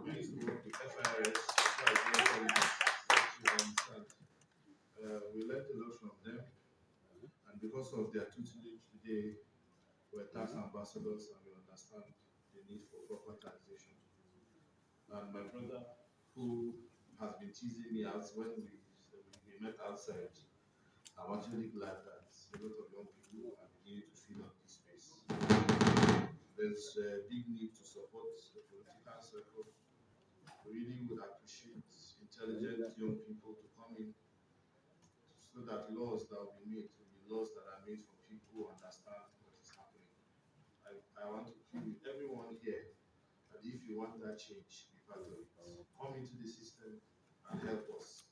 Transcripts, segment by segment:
We used to work with FIRS, that's why I you understand. We learned a lot from them, and because of their tutelage today, we're tax ambassadors and we understand the need for proper taxation. And my brother, who has been teasing me out when we met outside, I'm actually glad that a lot of young people are beginning to fill up this space. There's a big need to support the political circle. We really would appreciate intelligent young people to come in so that laws that will be made will be laws that are made for people who understand what is happening. I want to plead with everyone here that if you want that change, be part of it. Come into the system and help us.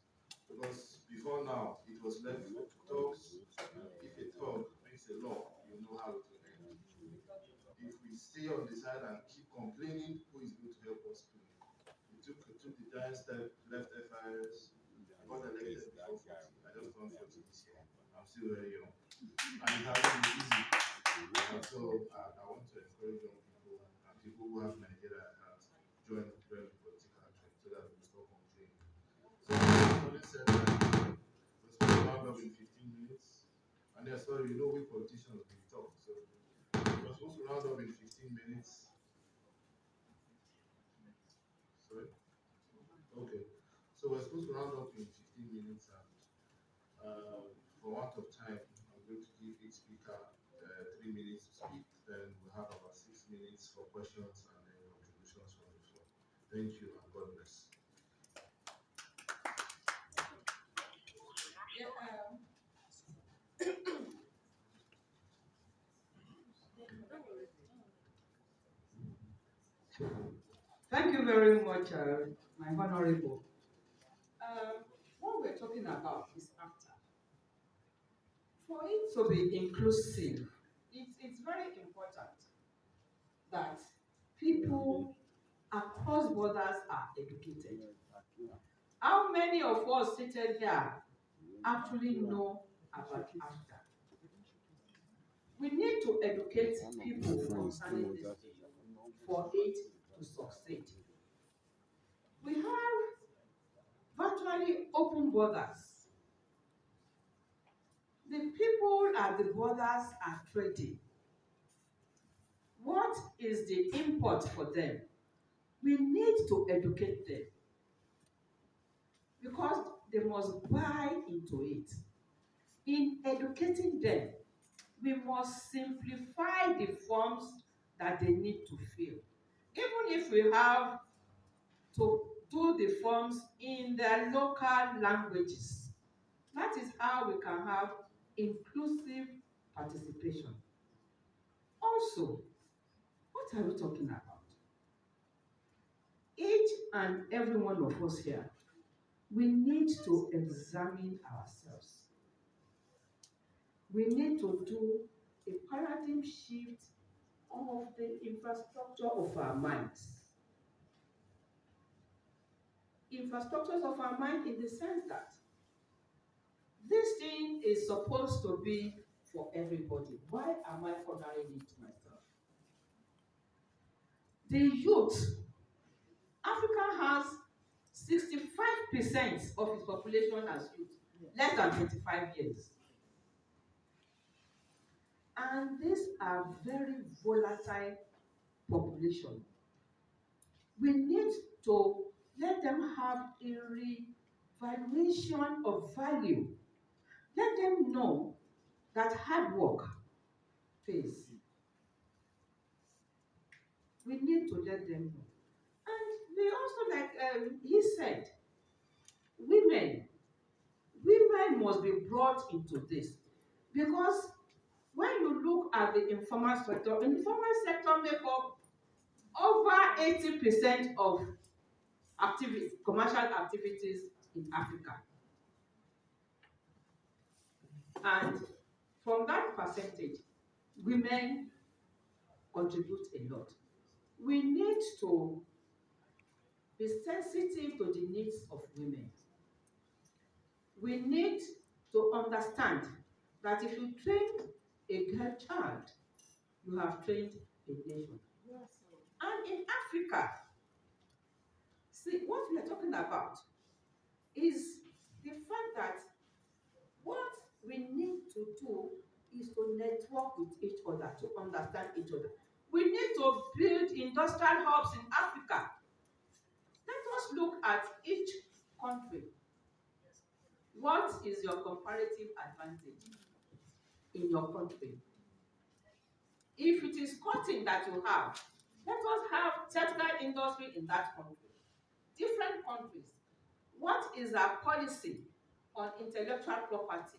Because before now, it was left to thugs. If a thug makes a law, you know how it will end. If we stay on the side and keep complaining, who is going to help us clean? We took the giant step, left FIRS, got elected before 40. I just turned 40 this year. I'm still very young. And it hasn't been easy. And so I want to encourage young people and people who have Nigeria at heart join the political trend so that we stop complaining. So somebody said that we're supposed to round up in 15 minutes. And they're sorry, we politicians we talk. So we're supposed to round up in 15 minutes. Sorry? Okay. So we're supposed to round up in 15 minutes and for want of time, I'm going to give each speaker 3 minutes to speak. Then we'll have about 6 minutes for questions and then contributions from the floor. Thank you and God bless. Thank you very much, my honorable. What we're talking about is after. For it to be inclusive, it's very important that people across borders are educated. How many of us seated here actually know about after? We need to educate people concerning this issue for it to succeed. We have virtually open borders. The people at the borders are trading. What is the import for them? We need to educate them because they must buy into it. In educating them, we must simplify the forms that they need to fill. Even if we have to do the forms in their local languages, that is how we can have inclusive participation. Also, what are we talking about? Each and every one of us here, we need to examine ourselves. We need to do a paradigm shift of the infrastructure of our minds. Infrastructures of our mind in the sense that this thing is supposed to be for everybody. Why am I cornering it myself? The youth, Africa has 65% of its population as youth, less than 25 years. And these are very volatile population. We need to let them have a revaluation of value. Let them know that hard work pays. We need to let them know. And we also, like he said, women must be brought into this. Because when you look at the informal sector make up over 80% of commercial activities in Africa. And from that percentage, women contribute a lot. We need to be sensitive to the needs of women. We need to understand that if you train a girl child, you have trained a nation. Yes. And in Africa, See, what we are talking about is the fact that what we need to do is to network with each other, to understand each other. We need to build industrial hubs in Africa. Let us look at each country. What is your comparative advantage in your country? If it is cotton that you have, let us have textile industry in that country. Different countries. What is our policy on intellectual property?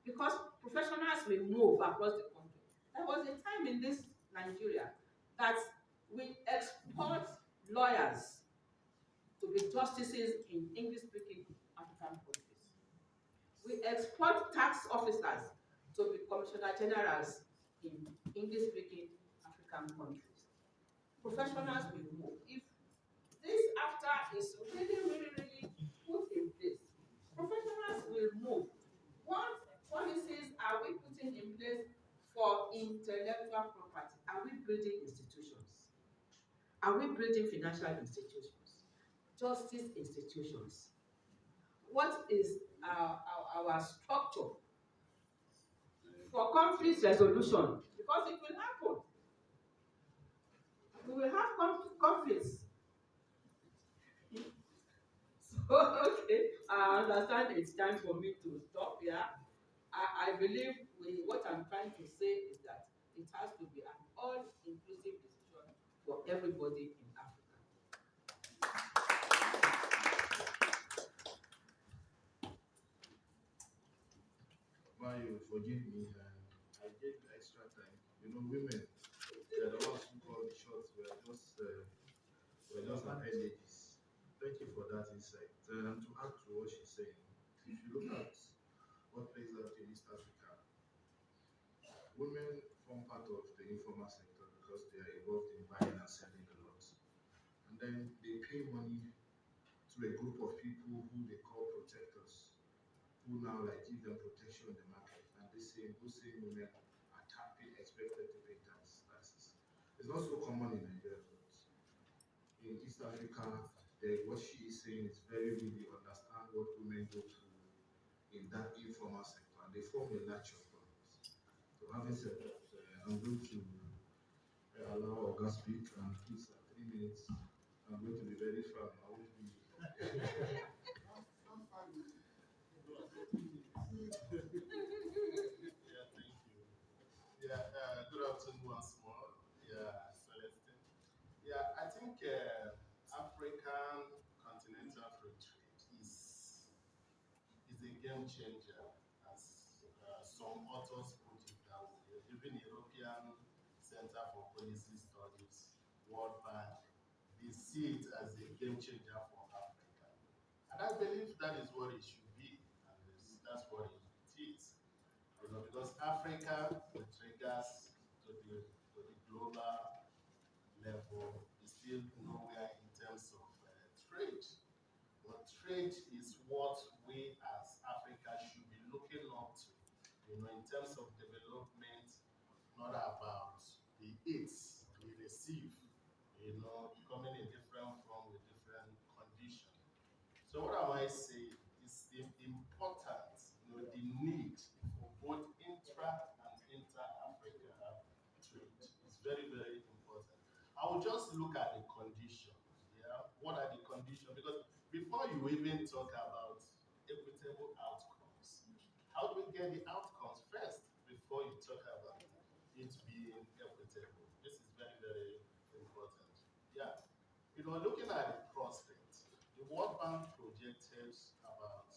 Because professionals will move across the country. There was a time in this Nigeria that we export lawyers to be justices in English-speaking African countries. We export tax officers to be commissioner generals in English-speaking African countries. Professionals will move. If this after is really put in place, professionals will move. What policies are we putting in place for intellectual property? Are we building institutions? Are we building financial institutions? Justice institutions? What is our structure for conflict resolution? Because it will happen. We will have conflicts. So, okay, I understand it's time for me to stop here. I believe what I'm trying to say is that it has to be an all-inclusive decision for everybody in Africa. Mario, forgive me, I gave you extra time. You know, women, they're the ones who call the shots. We're just appendages. Thank you for that insight. To add to what she's saying, if you look at what plays out in East Africa, women form part of the informal sector because they are involved in buying and selling a lot. And then they pay money to a group of people who they call protectors, who now like give them protection in the market. And those same women are expected to pay taxes. It's not so common in Nigeria, but in East Africa, what she is saying is very really understand what women go through in that informal sector, and they form a large of problems. So having said that, I'm going to allow Oga speak, and please, 3 minutes. I'm going to be very firm. I won't be. Yeah, thank you. Yeah, good afternoon once more. Yeah, Celestine. Yeah, I think African continental free trade is a game changer, as some authors put it that way. Even European Center for Policy Studies, World Bank, they see it as a game changer for Africa. And I believe that is what it should be, and that's what it is. Because Africa, with regards to the global level, is still nowhere in terms of trade. But trade is what we as Africa should be looking up to, in terms of development, not about the aids we receive, coming in different form with different conditions. So what am I saying? Is the importance, the need for both intra and inter-Africa trade is very, very important. I will just look at the conditions. Yeah, what are the conditions? Because before you even talk about equitable outcomes, how do we get the outcomes first before you talk about it being equitable? This is very, very important. Yeah, looking at the prospect, the World Bank projected about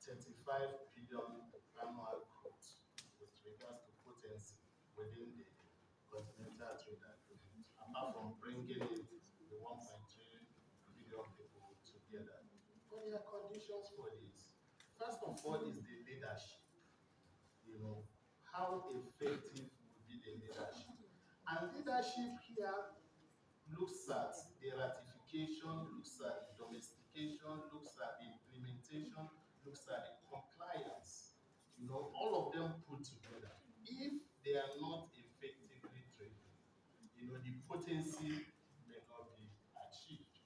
35 billion annual growth with regards to potency within the continental trade agreement, apart from bringing in the 1.3 billion people together. But there are conditions for this. First of all is the leadership. How effective would be the leadership? And leadership here looks at the ratification, looks at the domestication, looks at the implementation, looks at the compliance. All of them put together. If they are not effectively trading, the potency may not be achieved.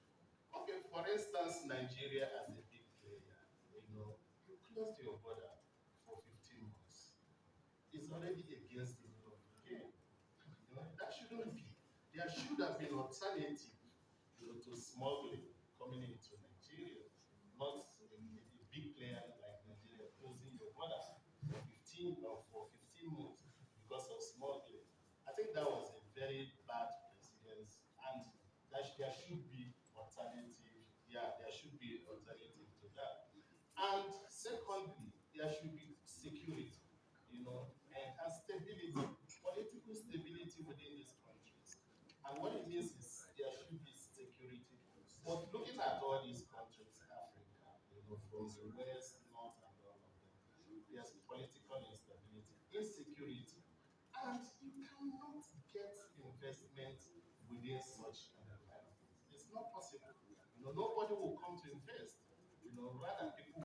for instance, Nigeria as a big player, you closed your border for 15 months. It's already against the rule of the game. That shouldn't be. There should have been alternative, to smuggling coming into Nigeria, not a big player like Nigeria closing your border for 15 months because of smuggling. I think that was a very bad precedence, and there should be alternative. Yeah, there should be alternative to that. And secondly, there should be security, and stability, political stability within these countries. And what it means is there should be security. But looking at all these countries, Africa, from the west, north, and all of them, there's political instability, insecurity, and you cannot get investment within such an environment. It's not possible. Nobody will come to invest. Rather people